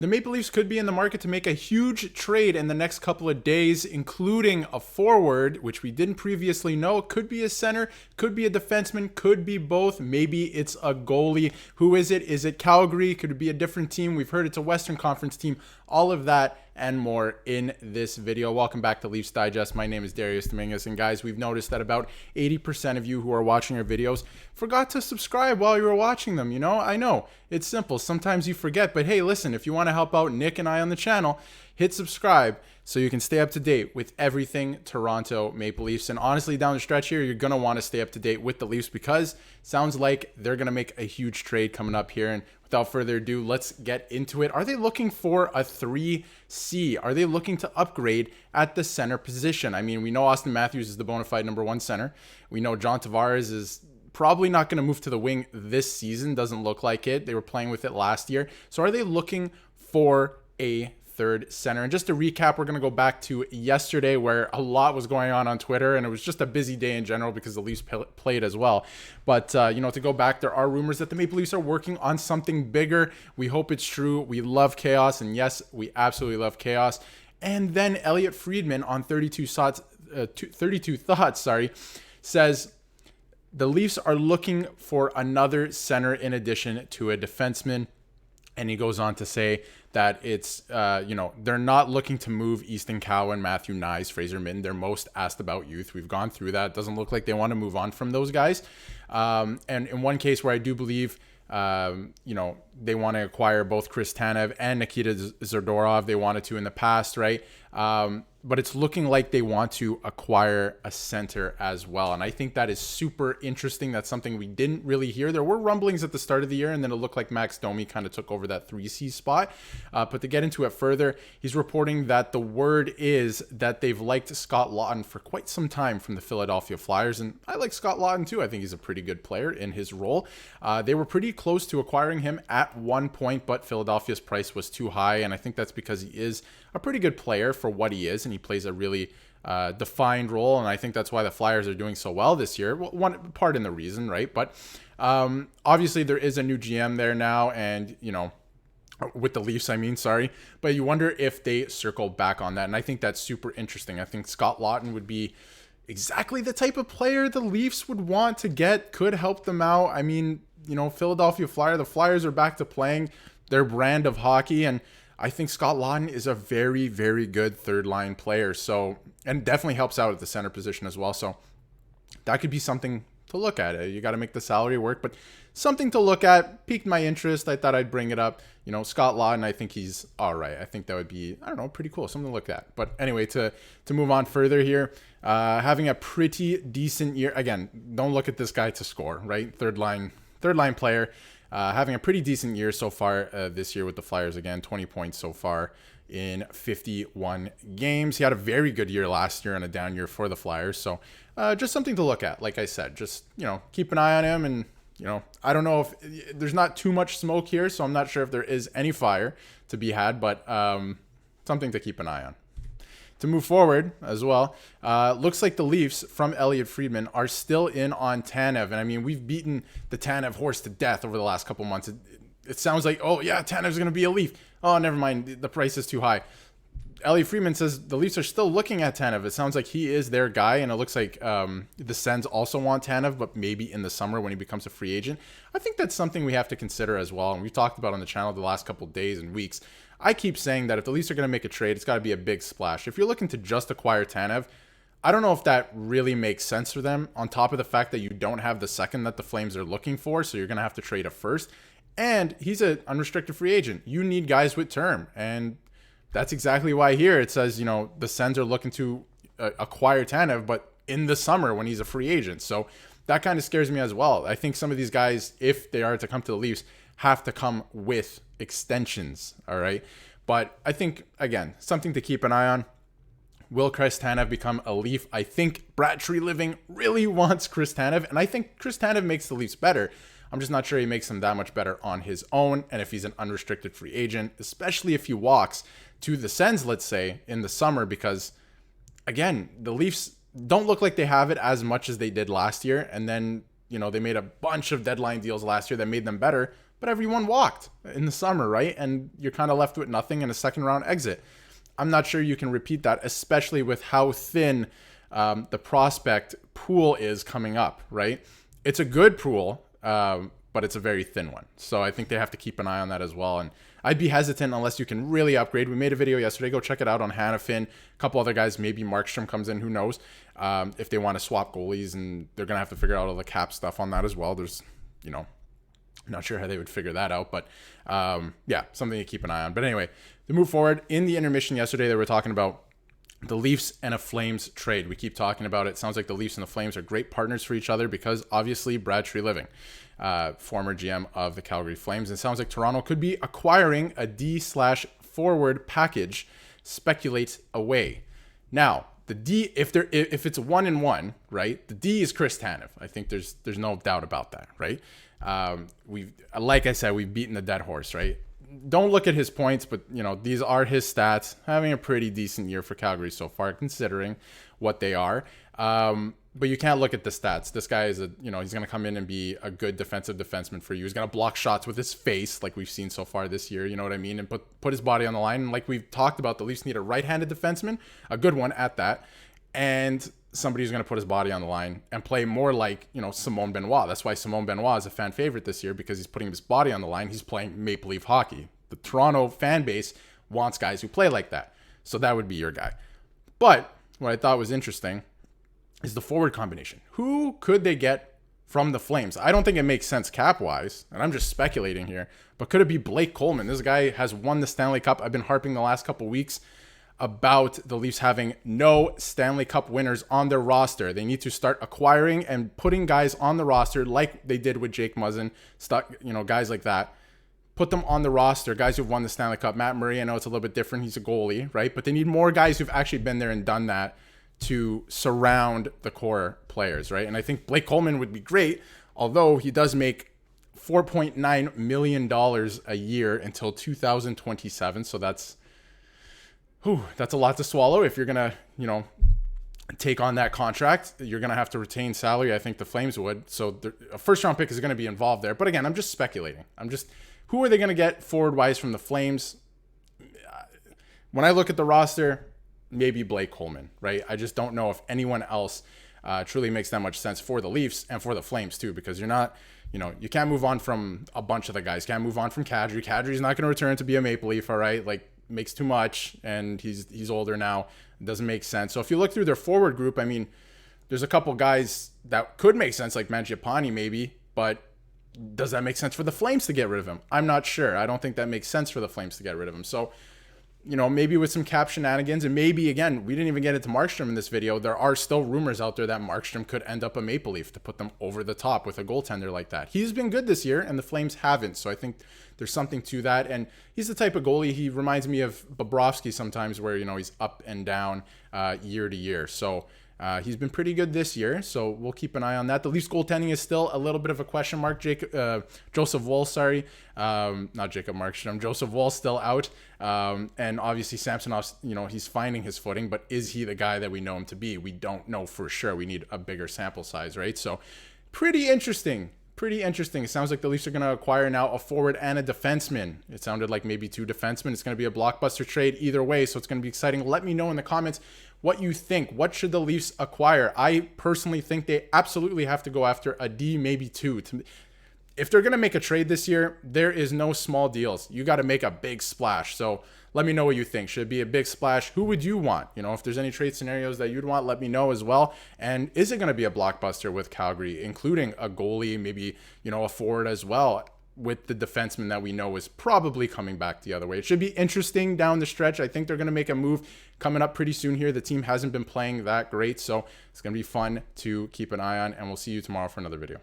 The Maple Leafs could be in the market to make a huge trade in the next couple of days, including a forward, which we didn't previously know. It could be a center, could be a defenseman, could be both. Maybe it's a goalie. Who is it? Is it Calgary? Could it be a different team? We've heard it's a Western Conference team. All of that and more in this video. Welcome back to Leafs Digest. My name is Darius Domingues, and guys, we've noticed that about 80% of you who are watching our videos forgot to subscribe while you were watching them. I know it's simple. Sometimes you forget, but hey, listen, if you want to help out Nick and I on the channel, hit subscribe so you can stay up to date with everything Toronto Maple Leafs. And honestly, down the stretch here, you're going to want to stay up to date with the Leafs because it sounds like they're going to make a huge trade coming up here. And without further ado, let's get into it. Are they looking for a 3C? Are they looking to upgrade at the center position? I mean, we know Austin Matthews is the bona fide #1 center. We know John Tavares is probably not going to move to the wing this season. Doesn't look like it. They were playing with it last year. So are they looking for a third center? And just to recap, we're going to go back to yesterday where a lot was going on Twitter, and it was just a busy day in general because the Leafs played as well. But, to go back, there are rumors that the Maple Leafs are working on something bigger. We hope it's true. We love chaos, and yes, we absolutely love chaos. And then Elliot Friedman on 32 Thoughts, says the Leafs are looking for another center in addition to a defenseman. And he goes on to say that it's, they're not looking to move Easton Cowan, Matthew Nyes, Fraser Minton, their most asked about youth. We've gone through that. It doesn't look like they want to move on from those guys. And in one case where I do believe, they want to acquire both Chris Tanev and Nikita Zadorov. They wanted to in the past, right? But it's looking like they want to acquire a center as well. And I think that is super interesting. That's something we didn't really hear. There were rumblings at the start of the year, and then it looked like Max Domi kind of took over that 3C spot. But to get into it further, he's reporting that the word is that they've liked Scott Laughton for quite some time from the Philadelphia Flyers. And I like Scott Laughton too. I think he's a pretty good player in his role. They were pretty close to acquiring him at one point, but Philadelphia's price was too high. And I think that's because he is a pretty good player for what he is, and he plays a really defined role, and I think that's why the Flyers are doing so well this year. Well, one part in the reason, right? But obviously there is a new GM there now, and with the Leafs, but you wonder if they circle back on that, and I think that's super interesting. I think Scott Laughton would be exactly the type of player the Leafs would want to get, could help them out. I mean, Philadelphia the Flyers are back to playing their brand of hockey, and I think Scott Laughton is a very, very good third line player. So, and definitely helps out at the center position as well. So that could be something to look at. You got to make the salary work, but something to look at. Piqued my interest. I thought I'd bring it up. Scott Laughton, I think he's all right. I think that would be, pretty cool. Something to look at. But anyway, to move on further here, having a pretty decent year. Again, don't look at this guy to score, right? Third line player. Having a pretty decent year so far this year with the Flyers. Again, 20 points so far in 51 games. He had a very good year last year and a down year for the Flyers. So just something to look at. Like I said, just, keep an eye on him. And, I don't know if there's not too much smoke here, so I'm not sure if there is any fire to be had, but something to keep an eye on. To move forward as well, looks like the Leafs from Elliot Friedman are still in on Tanev. And I mean, we've beaten the Tanev horse to death over the last couple months. It sounds like, oh yeah, Tanev's going to be a Leaf. Oh, never mind. The price is too high. Elliot Friedman says the Leafs are still looking at Tanev. It sounds like he is their guy. And it looks like the Sens also want Tanev, but maybe in the summer when he becomes a free agent. I think that's something we have to consider as well. And we've talked about on the channel the last couple of days and weeks. I keep saying that if the Leafs are going to make a trade, it's got to be a big splash. If you're looking to just acquire Tanev, I don't know if that really makes sense for them, on top of the fact that you don't have the second that the Flames are looking for, so you're going to have to trade a first. And he's an unrestricted free agent. You need guys with term, and that's exactly why here it says, the Sens are looking to acquire Tanev, but in the summer when he's a free agent. So that kind of scares me as well. I think some of these guys, if they are to come to the Leafs, have to come with extensions, all right? But I think, again, something to keep an eye on. Will Chris Tanev become a Leaf? I think Brad Treliving really wants Chris Tanev, and I think Chris Tanev makes the Leafs better. I'm just not sure he makes them that much better on his own, and if he's an unrestricted free agent, especially if he walks to the Sens, let's say, in the summer, because, again, the Leafs don't look like they have it as much as they did last year, and then, they made a bunch of deadline deals last year that made them better, but everyone walked in the summer, right? And you're kind of left with nothing in a second round exit. I'm not sure you can repeat that, especially with how thin the prospect pool is coming up, right? It's a good pool, but it's a very thin one. So I think they have to keep an eye on that as well. And I'd be hesitant unless you can really upgrade. We made a video yesterday. Go check it out on Hannafin. A couple other guys, maybe Markstrom comes in. Who knows? If they want to swap goalies, and they're going to have to figure out all the cap stuff on that as well. There's, I'm not sure how they would figure that out. But yeah, something to keep an eye on. But anyway, to move forward, in the intermission yesterday, they were talking about the Leafs and a Flames trade. We keep talking about it. Sounds like the Leafs and the Flames are great partners for each other because obviously Brad Treviling, former GM of the Calgary Flames. And it sounds like Toronto could be acquiring a D/forward package, speculates away. Now, the D, if it's a 1-1, right? The D is Chris Tanev. I think there's no doubt about that, right? Like I said, we've beaten the dead horse, right? Don't look at his points, but these are his stats. Having a pretty decent year for Calgary so far, considering what they are. But you can't look at the stats. This guy is he's going to come in and be a good defensive defenseman for you. He's going to block shots with his face, like we've seen so far this year. You know what I mean? And put his body on the line. And like we've talked about, the Leafs need a right-handed defenseman, a good one at that, and somebody who's going to put his body on the line and play more like, Simone Benoit. That's why Simone Benoit is a fan favorite this year, because he's putting his body on the line. He's playing Maple Leaf hockey. The Toronto fan base wants guys who play like that. So that would be your guy. But what I thought was interesting is the forward combination. Who could they get from the Flames? I don't think it makes sense cap-wise, and I'm just speculating here, but could it be Blake Coleman? This guy has won the Stanley Cup. I've been harping the last couple weeks about the Leafs having no Stanley Cup winners on their roster. They need to start acquiring and putting guys on the roster like they did with Jake Muzzin, guys like that. Put them on the roster, guys who've won the Stanley Cup. Matt Murray, I know it's a little bit different. He's a goalie, right? But they need more guys who've actually been there and done that to surround the core players, right? And I think Blake Coleman would be great, although he does make $4.9 million a year until 2027. So that's a lot to swallow. If you're going to, take on that contract, you're going to have to retain salary. I think the Flames would. So a first-round pick is going to be involved there. But again, I'm just speculating. Who are they going to get forward-wise from the Flames? When I look at the roster, maybe Blake Coleman, right? I just don't know if anyone else truly makes that much sense for the Leafs and for the Flames too, because you're not, you can't move on from a bunch of the guys. Can't move on from Kadri. Kadri's not going to return to be a Maple Leaf, all right? Like, makes too much, and he's older now. It doesn't make sense. So if you look through their forward group, I mean, there's a couple guys that could make sense, like Mangiapane maybe, but does that make sense for the Flames to get rid of him? I'm not sure. I don't think that makes sense for the Flames to get rid of him. So, maybe with some cap shenanigans, and maybe, again, we didn't even get into Markstrom in this video. There are still rumors out there that Markstrom could end up a Maple Leaf to put them over the top with a goaltender like that. He's been good this year, and the Flames haven't. So I think there's something to that. And he's the type of goalie, he reminds me of Bobrovsky sometimes, where, he's up and down year to year. So he's been pretty good this year, so we'll keep an eye on that. The Leafs goaltending is still a little bit of a question mark. Joseph Woll, not Jacob Markstrom. Joseph Woll still out, and obviously Samsonov's, he's finding his footing, but is he the guy that we know him to be? We don't know for sure. We need a bigger sample size, right? So pretty interesting. It sounds like the Leafs are going to acquire now a forward and a defenseman. It sounded like maybe two defensemen. It's going to be a blockbuster trade either way, so it's going to be exciting. Let me know in the comments what you think. What should the Leafs acquire? I personally think they absolutely have to go after a D, maybe two. If they're going to make a trade this year, there is no small deals. You got to make a big splash. So let me know what you think. Should it be a big splash? Who would you want? If there's any trade scenarios that you'd want, let me know as well. And is it going to be a blockbuster with Calgary, including a goalie, maybe, a forward as well, with the defenseman that we know is probably coming back the other way? It should be interesting down the stretch. I think they're going to make a move coming up pretty soon here. The team hasn't been playing that great, so it's going to be fun to keep an eye on, and we'll see you tomorrow for another video.